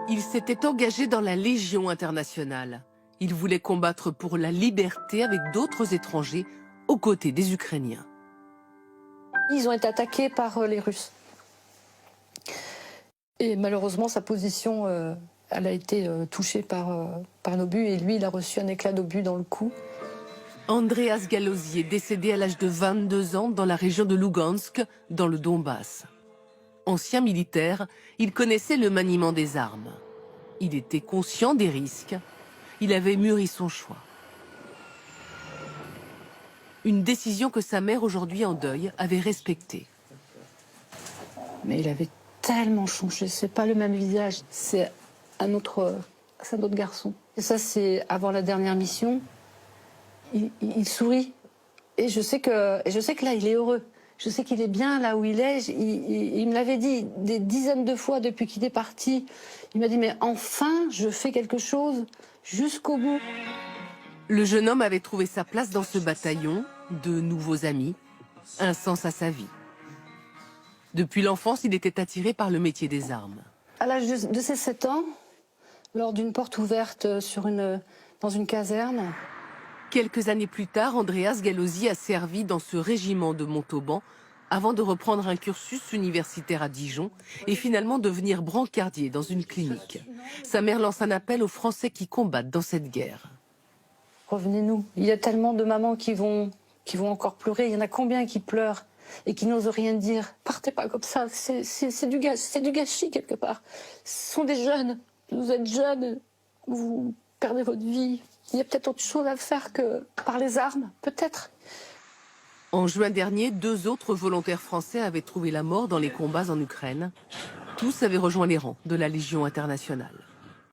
Il s'était engagé dans la Légion internationale. Il voulait combattre pour la liberté avec d'autres étrangers aux côtés des Ukrainiens. Ils ont été attaqués par les Russes. Et malheureusement, sa position, elle a été touchée par un obus. Et lui, il a reçu un éclat d'obus dans le cou. Andreas Gallauzy est décédé à l'âge de 22 ans dans la région de Lugansk, dans le Donbass. Ancien militaire, il connaissait le maniement des armes. Il était conscient des risques. Il avait mûri son choix. Une décision que sa mère, aujourd'hui en deuil, avait respectée. Mais il avait tellement changé. C'est pas le même visage. C'est un autre garçon. Et ça, c'est avant la dernière mission. Il sourit. Et je sais que là, il est heureux. Je sais qu'il est bien là où il est. Il me l'avait dit des dizaines de fois depuis qu'il est parti. Il m'a dit, mais enfin, je fais quelque chose jusqu'au bout. Le jeune homme avait trouvé sa place dans ce bataillon, de nouveaux amis, un sens à sa vie. Depuis l'enfance, il était attiré par le métier des armes. À l'âge de ses 7 ans, lors d'une porte ouverte dans une caserne. Quelques années plus tard, Andreas Gallauzy a servi dans ce régiment de Montauban avant de reprendre un cursus universitaire à Dijon et finalement devenir brancardier dans une clinique. Sa mère lance un appel aux Français qui combattent dans cette guerre. Revenez-nous. Il y a tellement de mamans qui vont encore pleurer. Il y en a combien qui pleurent et qui n'osent rien dire. Partez pas comme ça. C'est du gâchis quelque part. Ce sont des jeunes. Vous êtes jeunes. Vous perdez votre vie. Il y a peut-être autre chose à faire que par les armes. Peut-être. En juin dernier, 2 autres volontaires français avaient trouvé la mort dans les combats en Ukraine. Tous avaient rejoint les rangs de la Légion internationale.